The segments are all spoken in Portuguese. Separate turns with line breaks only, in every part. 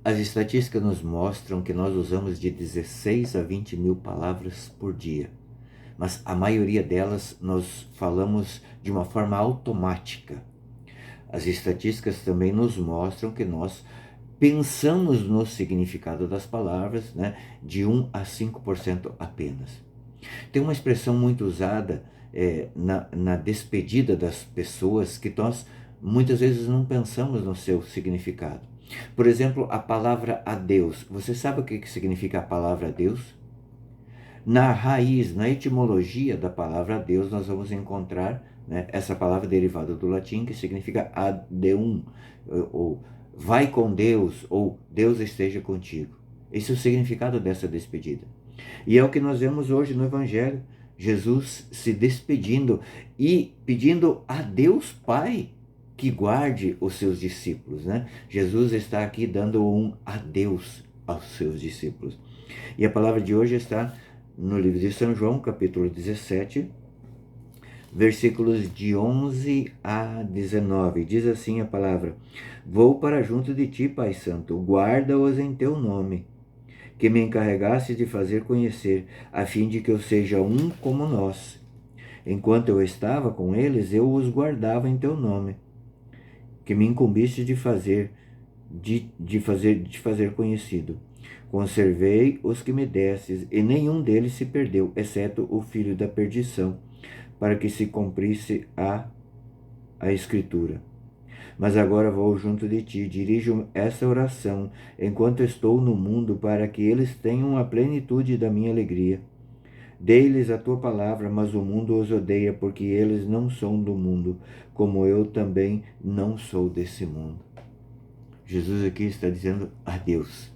As estatísticas nos mostram que nós usamos de 16 a 20 mil palavras por dia, mas a maioria delas nós falamos de uma forma automática. As estatísticas também nos mostram que nós pensamos no significado das palavras, né, de 1 a 5% apenas. Tem uma expressão muito usada na despedida das pessoas que nós muitas vezes não pensamos no seu significado. Por exemplo, a palavra adeus. Você sabe o que significa a palavra adeus? Na raiz, na etimologia da palavra adeus, nós vamos encontrar, né, essa palavra derivada do latim que significa adeum, ou vai com Deus, ou Deus esteja contigo. Esse é o significado dessa despedida. E é o que nós vemos hoje no Evangelho, Jesus se despedindo e pedindo a Deus Pai que guarde os seus discípulos, né? Jesus está aqui dando um adeus aos seus discípulos. E a palavra de hoje está no livro de São João, capítulo 17, versículos de 11 a 19. Diz assim a palavra: Vou para junto de ti, Pai Santo, guarda-os em teu nome, que me encarregaste de fazer conhecer, a fim de que eu seja um como nós. Enquanto eu estava com eles, eu os guardava em teu nome, que me incumbiste de fazer conhecido. Conservei os que me destes, e nenhum deles se perdeu, exceto o filho da perdição, para que se cumprisse a Escritura. Mas agora vou junto de ti, dirijo essa oração enquanto estou no mundo, para que eles tenham a plenitude da minha alegria. Dei-lhes a tua palavra, mas o mundo os odeia, porque eles não são do mundo, como eu também não sou desse mundo. Jesus aqui está dizendo adeus.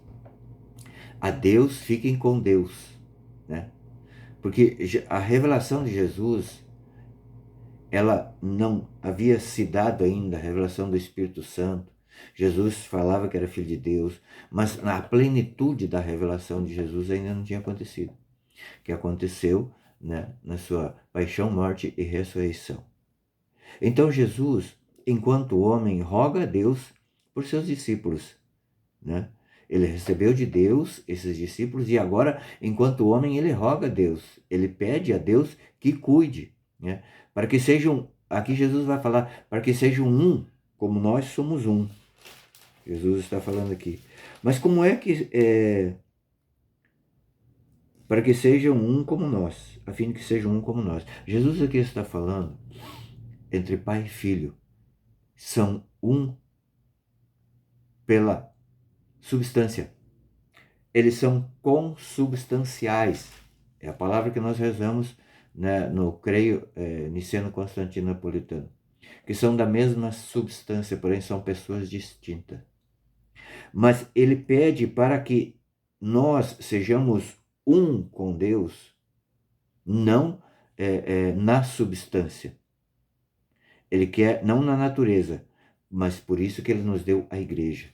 Adeus, fiquem com Deus, né? Porque a revelação de Jesus, ela não havia se dado ainda, a revelação do Espírito Santo. Jesus falava que era filho de Deus, mas a plenitude da revelação de Jesus ainda não tinha acontecido. Que aconteceu, né, na sua paixão, morte e ressurreição. Então Jesus, enquanto homem, roga a Deus por seus discípulos, né? Ele recebeu de Deus esses discípulos e agora, enquanto homem, ele roga a Deus. Ele pede a Deus que cuide, né? Para que sejam, aqui Jesus vai falar, para que sejam um, como nós somos um. Jesus está falando aqui. Mas como é que para que sejam um como nós, a fim de que sejam um como nós. Jesus aqui está falando entre pai e filho. São um pela substância. Eles são consubstanciais. É a palavra que nós rezamos, né, no creio niceno-constantinopolitano. Que são da mesma substância, porém são pessoas distintas. Mas ele pede para que nós sejamos um com Deus, não na substância. Ele quer, não na natureza, mas por isso que ele nos deu a igreja.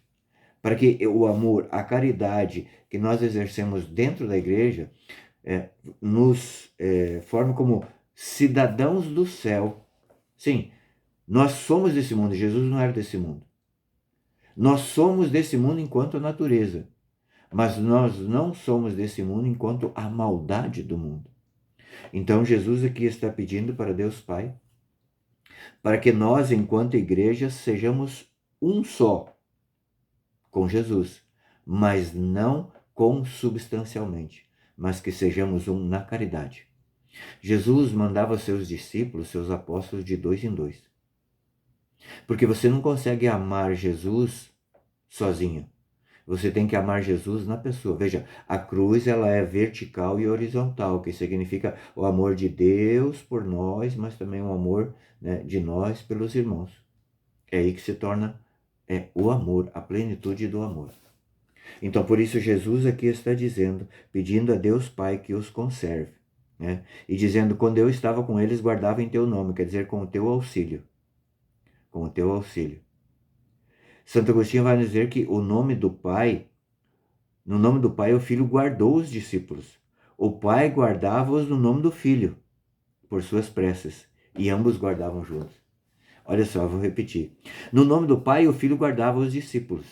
Para que o amor, a caridade que nós exercemos dentro da igreja nos forme como cidadãos do céu. Sim, nós somos desse mundo, Jesus não era desse mundo. Nós somos desse mundo enquanto natureza, mas nós não somos desse mundo enquanto a maldade do mundo. Então Jesus aqui está pedindo para Deus Pai, para que nós, enquanto igreja, sejamos um só com Jesus, mas não consubstancialmente, mas que sejamos um na caridade. Jesus mandava seus discípulos, seus apóstolos, de 2 em 2. Porque você não consegue amar Jesus sozinho. Você tem que amar Jesus na pessoa. Veja, a cruz ela é vertical e horizontal, que significa o amor de Deus por nós, mas também o amor, né, de nós pelos irmãos. É aí que se torna o amor, a plenitude do amor. Então, por isso, Jesus aqui está dizendo, pedindo a Deus Pai que os conserve, né? E dizendo, quando eu estava com eles, guardava em teu nome, quer dizer, com o teu auxílio. Com o teu auxílio. Santo Agostinho vai dizer que o nome do Pai, no nome do Pai, o Filho guardou os discípulos. O Pai guardava-os no nome do Filho, por suas preces, e ambos guardavam juntos. Olha só, vou repetir. No nome do Pai, o Filho guardava os discípulos,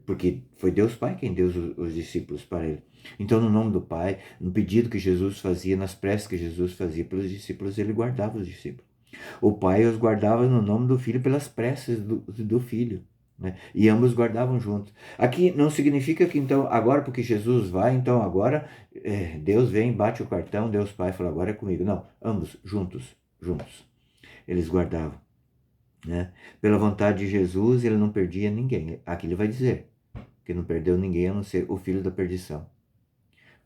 porque foi Deus Pai quem deu os discípulos para ele. Então, no nome do Pai, no pedido que Jesus fazia, nas preces que Jesus fazia pelos discípulos, ele guardava os discípulos. O Pai os guardava no nome do Filho pelas preces do Filho. Né? E ambos guardavam juntos. Aqui não significa que então, agora porque Jesus vai, então agora Deus vem, bate o cartão, Deus Pai fala, agora é comigo. Não, ambos juntos. Eles guardavam. Né? Pela vontade de Jesus, ele não perdia ninguém. Aqui ele vai dizer que não perdeu ninguém a não ser o filho da perdição.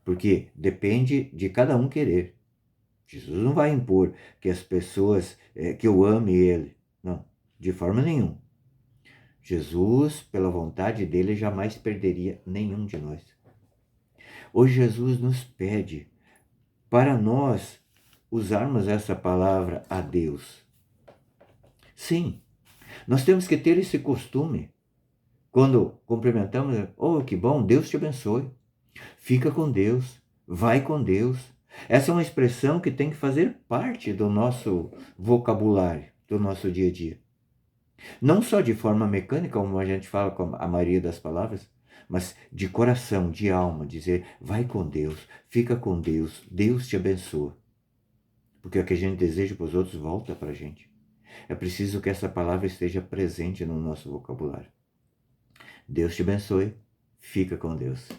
Porque depende de cada um querer. Jesus não vai impor que as pessoas, que eu ame ele. Não, de forma nenhuma. Jesus, pela vontade dele, jamais perderia nenhum de nós. Hoje Jesus nos pede para nós usarmos essa palavra a Deus. Sim, nós temos que ter esse costume. Quando cumprimentamos, oh, que bom, Deus te abençoe. Fica com Deus, vai com Deus. Essa é uma expressão que tem que fazer parte do nosso vocabulário, do nosso dia a dia. Não só de forma mecânica, como a gente fala com a maioria das palavras, mas de coração, de alma, dizer, vai com Deus, fica com Deus, Deus te abençoa. Porque o que a gente deseja para os outros volta para a gente. É preciso que essa palavra esteja presente no nosso vocabulário. Deus te abençoe, fica com Deus.